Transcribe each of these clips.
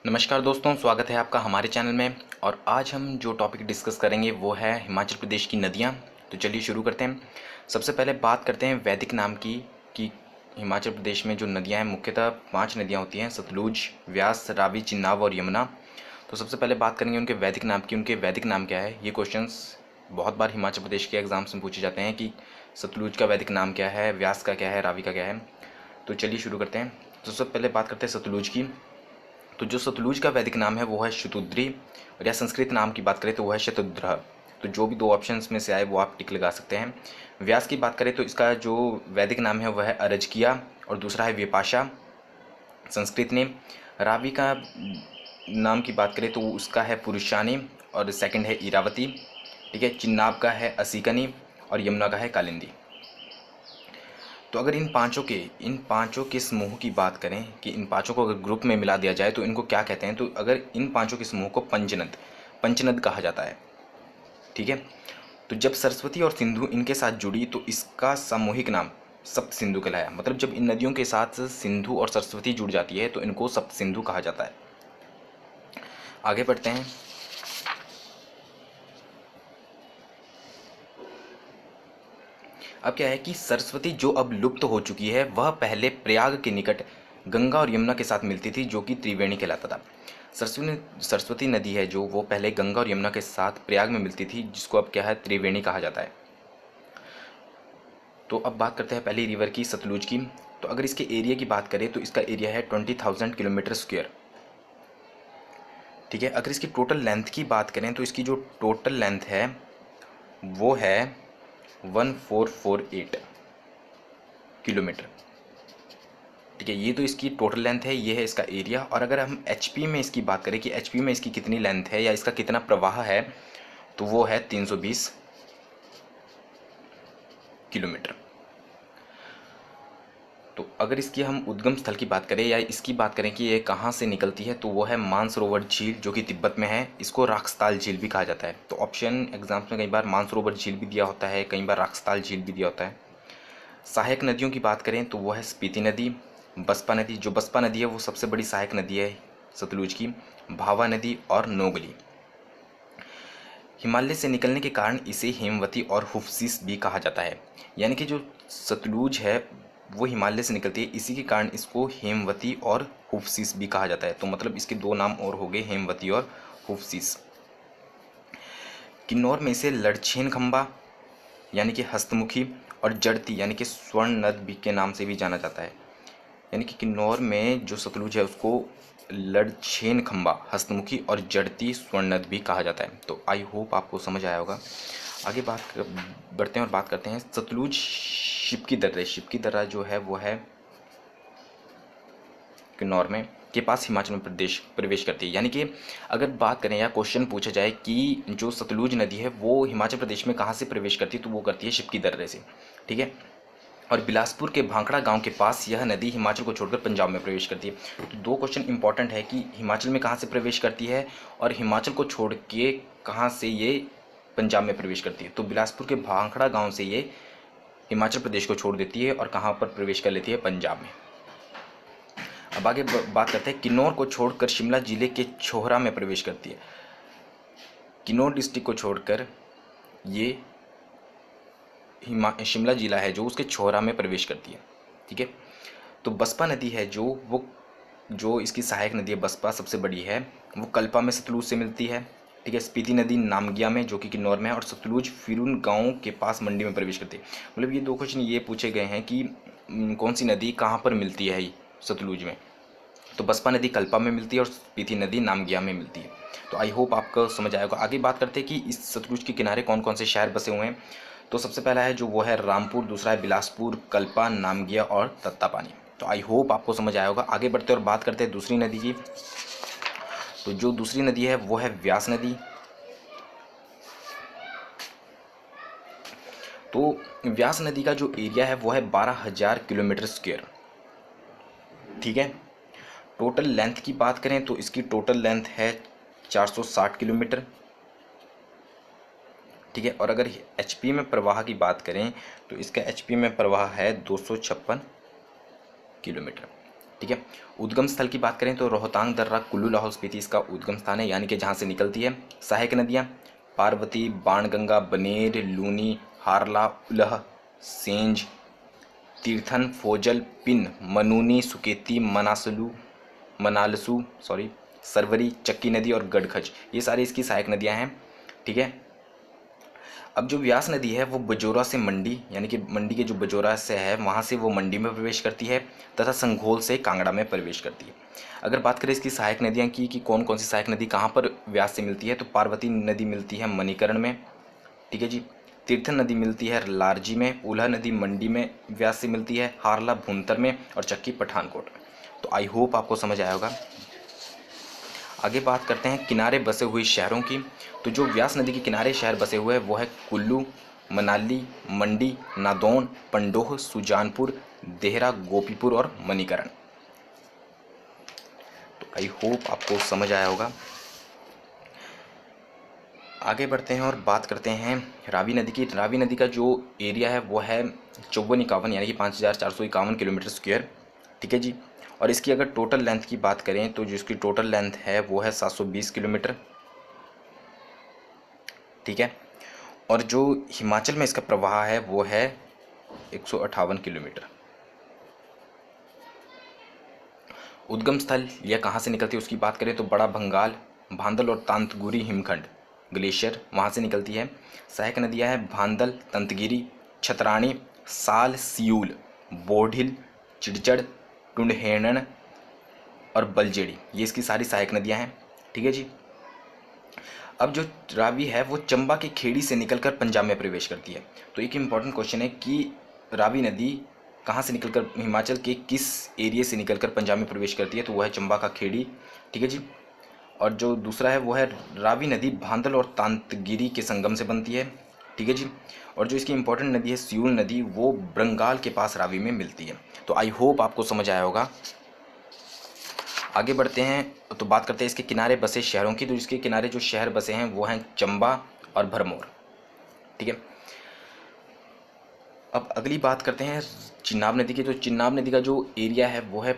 नमस्कार दोस्तों, स्वागत है आपका हमारे चैनल में। और आज हम जो टॉपिक डिस्कस करेंगे वो है हिमाचल प्रदेश की नदियाँ। तो चलिए शुरू करते हैं। सबसे पहले बात करते हैं वैदिक नाम की कि हिमाचल प्रदेश में जो नदियाँ हैं मुख्यतः 5 नदियाँ होती हैं: सतलुज, व्यास, रावी, चिनाब और यमुना। तो सबसे पहले बात करेंगे उनके वैदिक नाम की। उनके वैदिक नाम क्या है? ये क्वेश्चंस बहुत बार हिमाचल प्रदेश के एग्जाम्स में पूछे जाते हैं कि सतलुज का वैदिक नाम क्या है, व्यास का क्या है, रावी का क्या है। तो चलिए शुरू करते हैं। तो सबसे पहले बात करते हैं सतलुज की। तो जो सतलुज का वैदिक नाम है वो है शतुद्री, और या संस्कृत नाम की बात करें तो वो है शतुद्र। तो जो भी दो ऑप्शंस में से आए वो आप टिक लगा सकते हैं। व्यास की बात करें तो इसका जो वैदिक नाम है वह है अरजकिया, और दूसरा है विपाशा, संस्कृत नेम। रावी का नाम की बात करें तो उसका है पुरुषानी, और सेकंड है इरावती। ठीक है। चिन्नाब का है असीकनी, और यमुना का है कालिंदी। तो अगर इन पांचों के समूह की बात करें कि इन पांचों को अगर ग्रुप में मिला दिया जाए तो इनको क्या कहते हैं, तो अगर इन पांचों के समूह को पंचनद पंचनद कहा जाता है। ठीक है। तो जब सरस्वती और सिंधु इनके साथ जुड़ी तो इसका सामूहिक नाम सप्त सिंधु कहलाया। मतलब जब इन नदियों के साथ सिंधु और सरस्वती जुड़ जाती है तो इनको सप्त सिंधु कहा जाता है। आगे बढ़ते हैं। अब क्या है कि सरस्वती जो अब लुप्त हो चुकी है वह पहले प्रयाग के निकट गंगा और यमुना के साथ मिलती थी, जो कि त्रिवेणी कहलाता था। सरस्वती नदी है जो वो पहले गंगा और यमुना के साथ प्रयाग में मिलती थी, जिसको अब क्या है त्रिवेणी कहा जाता है। तो अब बात करते हैं पहली रिवर की, सतलुज की। तो अगर इसके एरिया की बात करें तो इसका एरिया है 20,000 किलोमीटर स्क्वायर। ठीक है। अगर इसकी टोटल लेंथ की बात करें तो इसकी जो टोटल लेंथ है वो है 1448 किलोमीटर। ठीक है। ये तो इसकी टोटल लेंथ है, ये है इसका एरिया। और अगर हम एचपी में इसकी बात करें कि एचपी में इसकी कितनी लेंथ है या इसका कितना प्रवाह है, तो वो है 320 किलोमीटर। तो अगर इसकी हम उद्गम स्थल की बात करें या इसकी बात करें कि ये कहाँ से निकलती है, तो वो है मानसरोवर झील, जो कि तिब्बत में है। इसको राक्सताल झील भी कहा जाता है। तो ऑप्शन एग्जाम्स में कई बार मानसरोवर झील भी दिया होता है, कई बार राक्सताल झील भी दिया होता है। सहायक नदियों की बात करें तो वो है स्पीति नदी, बसपा नदी। जो बसपा नदी है वो सबसे बड़ी सहायक नदी है सतलुज की, भावा नदी और नोगली। हिमालय से निकलने के कारण इसे हेमवती और हुफसीस भी कहा जाता है। यानी कि जो सतलुज है वो हिमालय से निकलती है, इसी के कारण इसको हेमवती और हुफसीस भी कहा जाता है। तो मतलब इसके दो नाम और हो गए, हेमवती और हुफसीस। किन्नौर में इसे लड़छेन खंबा यानी कि हस्तमुखी और जड़ती यानी कि स्वर्ण नद भी के नाम से भी जाना जाता है। यानी कि किन्नौर में जो सतलुज है उसको लड़छेन खंबा, हस्तमुखी और जड़ती स्वर्ण नद भी कहा जाता है। तो आई होप आपको समझ आया होगा। आगे बढ़ते हैं और बात करते हैं सतलुज शिपकी दर्रे। शिपकी दर्रा जो है वो है किन्नौर में के पास हिमाचल में प्रदेश प्रवेश करती है। यानी कि अगर बात करें या क्वेश्चन पूछा जाए कि जो सतलुज नदी है वो हिमाचल प्रदेश में कहाँ से प्रवेश करती है, तो वो करती है शिपकी दर्रे से। ठीक है। और बिलासपुर के भांखड़ा गांव के पास यह नदी हिमाचल को छोड़कर पंजाब में प्रवेश करती है। तो दो क्वेश्चन इंपॉर्टेंट है कि हिमाचल में कहाँ से प्रवेश करती है और हिमाचल को छोड़ के कहाँ से ये पंजाब में प्रवेश करती है। तो बिलासपुर के भांखड़ा गांव से ये हिमाचल प्रदेश को छोड़ देती है और कहाँ पर प्रवेश कर लेती है, पंजाब में। अब आगे बात करते हैं किन्नौर को छोड़कर शिमला जिले के छोहरा में प्रवेश करती है। किन्नौर डिस्ट्रिक्ट को छोड़कर ये शिमला जिला है जो उसके छोहरा में प्रवेश करती है। ठीक है। तो बसपा नदी है जो इसकी सहायक नदी है, बसपा सबसे बड़ी है, वो कल्पा में सतलुज से मिलती है। ठीक है। स्पीति नदी नामगिया में जो कि किन्नौर में है, और सतलुज फिरून गांव के पास मंडी में प्रवेश करती है। मतलब ये दो क्वेश्चन ये पूछे गए हैं कि कौन सी नदी कहाँ पर मिलती है सतलुज में। तो बसपा नदी कल्पा में मिलती है और स्पीति नदी नामगिया में मिलती है। तो आई होप आपको समझ आएगा। आगे बात करते हैं कि इस सतलुज के किनारे कौन कौन से शहर बसे हुए हैं। तो सबसे पहला है जो वो है रामपुर, दूसरा है बिलासपुर, कल्पा, नामगिया और तत्तापानी। तो आई होप आपको समझ आया होगा। आगे बढ़ते और बात करते हैं दूसरी नदी की। तो जो दूसरी नदी है वो है व्यास नदी। तो व्यास नदी का जो एरिया है वो है 12,000 किलोमीटर स्क्वायर। ठीक है। टोटल लेंथ की बात करें तो इसकी टोटल लेंथ है 460 किलोमीटर। ठीक है। और अगर एचपी में प्रवाह की बात करें तो इसका एचपी में प्रवाह है 256 किलोमीटर। ठीक है। उद्गम स्थल की बात करें तो रोहतांग दर्रा कुल्लू लाहौल स्पीति इसका उद्गम स्थान है, यानी कि जहाँ से निकलती है। सहायक नदियाँ पार्वती, बाणगंगा, बनेर, लूनी, हारला, उलह, सेंज, तीर्थन, फोजल, पिन, मनुनी, सुकेती, मनालसू सरवरी, चक्की नदी और गड़खच, ये सारी इसकी सहायक नदियाँ हैं। ठीक है। अब जो व्यास नदी है वो बजोरा से मंडी, यानी कि मंडी के जो बजोरा से है वहाँ से वो मंडी में प्रवेश करती है तथा संघोल से कांगड़ा में प्रवेश करती है। अगर बात करें इसकी सहायक नदियाँ की कि कौन कौन सी सहायक नदी कहाँ पर व्यास से मिलती है, तो पार्वती नदी मिलती है मणिकरण में। ठीक है जी। तीर्थन नदी मिलती है लारजी में, उल्हा नदी मंडी में व्यास से मिलती है, हारला भूंतर में और चक्की पठानकोट में। तो आई होप आपको समझ आया होगा। आगे बात करते हैं किनारे बसे हुए शहरों की। तो जो व्यास नदी के किनारे शहर बसे हुए हैं वो है कुल्लू, मनाली, मंडी, नादौन, पंडोह, सुजानपुर, देहरा, गोपीपुर और मणिकरण। तो आई होप आपको समझ आया होगा। आगे बढ़ते हैं और बात करते हैं रावी नदी की। रावी नदी का जो एरिया है वो है 5451 यानी कि 5451 किलोमीटर स्क्वायर। ठीक है जी। और इसकी अगर टोटल लेंथ की बात करें तो जो इसकी टोटल लेंथ है वो है 720 किलोमीटर। ठीक है। और जो हिमाचल में इसका प्रवाह है वो है 158 किलोमीटर। उद्गम स्थल यह कहाँ से निकलती है उसकी बात करें तो बड़ा भंगाल, भांदल और तांतगुरी हिमखंड ग्लेशियर वहाँ से निकलती है। सहायक नदियाँ हैं भांदल, तंतगिरी, छतरानी, साल, सियूल, बोढ़िल, चिड़चड़, टुंडहेणन और बलजेड़ी, ये इसकी सारी सहायक नदियाँ हैं। ठीक है जी। अब जो रावी है वो चंबा के खेड़ी से निकलकर पंजाब में प्रवेश करती है। तो एक इम्पॉर्टेंट क्वेश्चन है कि रावी नदी कहाँ से निकलकर हिमाचल के किस एरिया से निकलकर पंजाब में प्रवेश करती है, तो वह है चंबा का खेड़ी। ठीक है जी। और जो दूसरा है वो है रावी नदी भांदल और तांतगिरी के संगम से बनती है। ठीक है जी। और जो इसकी इंपॉर्टेंट नदी है सियूल नदी, वो बंगाल के पास रावी में मिलती है। तो आई होप आपको समझ आया होगा। आगे बढ़ते हैं तो बात करते हैं इसके किनारे बसे शहरों की। तो इसके किनारे जो शहर बसे हैं वो हैं चंबा और भरमौर। ठीक है। अब अगली बात करते हैं चिनाब नदी की। तो चिनाब नदी का जो एरिया है वो है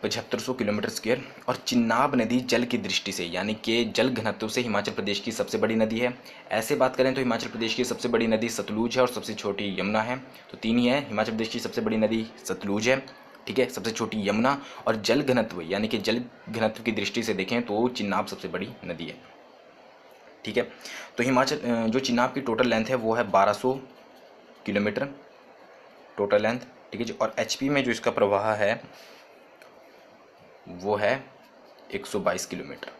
7500 किलोमीटर स्क्वायर। और चिनाब नदी जल की दृष्टि से यानी कि जल घनत्व से हिमाचल प्रदेश की सबसे बड़ी नदी है। ऐसे बात करें तो हिमाचल प्रदेश की सबसे बड़ी नदी सतलुज है और सबसे छोटी यमुना है। तो तीन ही है, हिमाचल प्रदेश की सबसे बड़ी नदी सतलुज है, ठीक है, सबसे छोटी यमुना, और जल घनत्व यानी कि जल घनत्व की दृष्टि से देखें तो चिनाब सबसे बड़ी नदी है। ठीक है। तो हिमाचल जो चिनाब की टोटल लेंथ है वो है 1200 किलोमीटर टोटल लेंथ। ठीक है जी। और एचपी में जो इसका प्रवाह है वो है 122 किलोमीटर।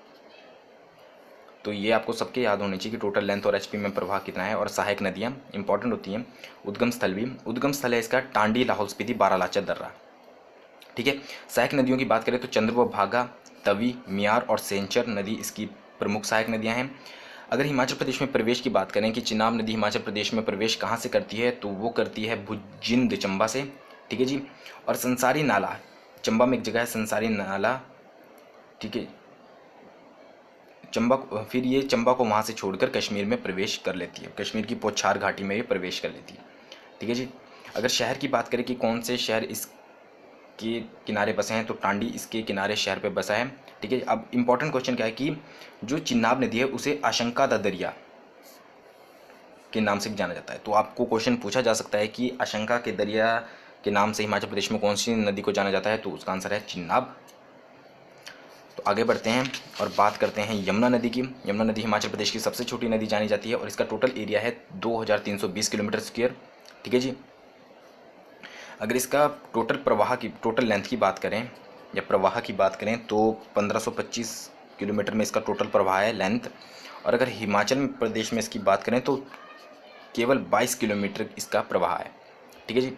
तो ये आपको सबके याद होनी चाहिए कि टोटल लेंथ और एचपी में प्रवाह कितना है। और सहायक नदियाँ इंपॉर्टेंट होती हैं। उद्गम स्थल भी, उद्गम स्थल है इसका टांडी, लाहौल स्पीति, बारालाचा दर्रा। ठीक है। सहायक नदियों की बात करें तो चंद्र व भागा, तवी, मियार और सेंचर नदी इसकी प्रमुख सहायक नदियाँ हैं। अगर हिमाचल प्रदेश में प्रवेश की बात करें कि चिनाब नदी हिमाचल प्रदेश में प्रवेश कहाँ से करती है, तो वो करती है भुजिंद चंबा से। ठीक है जी। और संसारी नाला, चंबा में एक जगह है संसारी नाला, ठीक है, चंबा, फिर ये चंबा को वहाँ से छोड़कर कश्मीर में प्रवेश कर लेती है, कश्मीर की पोछार घाटी में ये प्रवेश कर लेती है। ठीक है जी। अगर शहर की बात करें कि कौन से शहर इसके किनारे बसे हैं, तो टांडी इसके किनारे शहर पे बसा है। ठीक है। अब इंपॉर्टेंट क्वेश्चन क्या है कि जो चिनाब नदी है उसे आशंका दा दरिया के नाम से भी जाना जाता है। तो आपको क्वेश्चन पूछा जा सकता है कि आशंका के दरिया के नाम से हिमाचल प्रदेश में कौन सी नदी को जाना जाता है, तो उसका आंसर है चिनाब। तो आगे बढ़ते हैं और बात करते हैं यमुना नदी की। यमुना नदी हिमाचल प्रदेश की सबसे छोटी नदी जानी जाती है और इसका टोटल एरिया है 2320 किलोमीटर स्क्वायर। ठीक है जी। अगर इसका टोटल लेंथ की बात करें या प्रवाह की बात करें तो 1525 किलोमीटर में इसका टोटल प्रवाह है लेंथ। और अगर हिमाचल प्रदेश में इसकी बात करें तो केवल 22 किलोमीटर इसका प्रवाह है। ठीक है जी।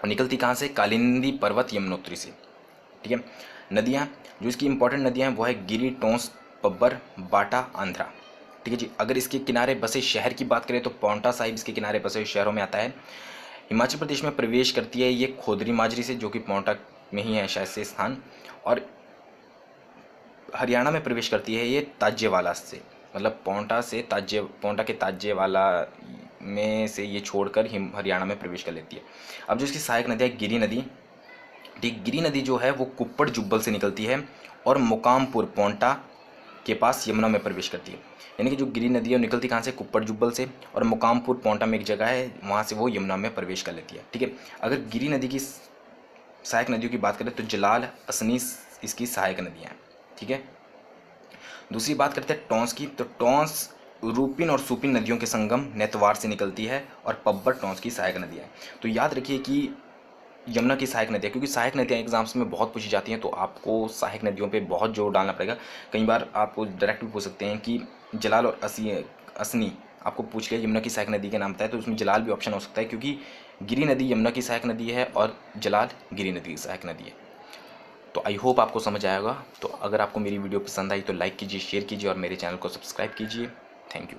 और निकलती कहाँ से? कालिंदी पर्वत यमुनोत्री से। ठीक है। नदियाँ, जो इसकी इंपॉर्टेंट नदियाँ हैं वो है गिरी, टोंस, पब्बर, बाटा, आंध्रा। ठीक है जी। अगर इसके किनारे बसे शहर की बात करें तो पांवटा साहिब इसके किनारे बसे शहरों में आता है। हिमाचल प्रदेश में प्रवेश करती है ये खोदरी माजरी से, जो कि पांवटा में ही है शायद से स्थान। और हरियाणा में प्रवेश करती है ये ताजेवाला से, मतलब पांवटा के ताजेवाला में से ये छोड़कर हरियाणा में प्रवेश कर लेती है। अब जो इसकी सहायक नदी है गिरी नदी, ठीक, गिरी नदी जो है वो कुप्पड़ जुब्बल से निकलती है और मुकामपुर पोंटा के पास यमुना में प्रवेश करती है। यानी कि जो गिरी नदी है वो निकलती कहाँ से, कुप्पड़ जुब्बल से, और मुकामपुर पोंटा में एक जगह है, वहाँ से वो यमुना में प्रवेश कर लेती है। ठीक है, अगर गिरी नदी की सहायक नदियों की बात करें तो जलाल, असनी इसकी सहायक नदियाँ हैं। ठीक है, दूसरी बात करते हैं टॉन्स की। तो टॉन्स रूपिन और सुपिन नदियों के संगम नेतवार से निकलती है और पब्बर टॉन्स की सहायक नदियाँ हैं। तो याद रखिए कि यमुना की सहायक नदियाँ, क्योंकि सहायक नदियाँ एग्जाम्स में बहुत पूछी जाती हैं, तो आपको सहायक नदियों पे बहुत जोर डालना पड़ेगा। कई बार आपको डायरेक्ट भी पूछ सकते हैं कि जलाल और असनी आपको पूछ लिया यमुना की सहायक नदी के नाम बताया, तो उसमें जलाल भी ऑप्शन हो सकता है, क्योंकि गिरी नदी यमुना की सहायक नदी है और जलाल गिरी नदी की सहायक नदी है। तो आई होप आपको समझ आएगा। तो अगर आपको मेरी वीडियो पसंद आई तो लाइक कीजिए, शेयर कीजिए और मेरे चैनल को सब्सक्राइब कीजिए। Thank you.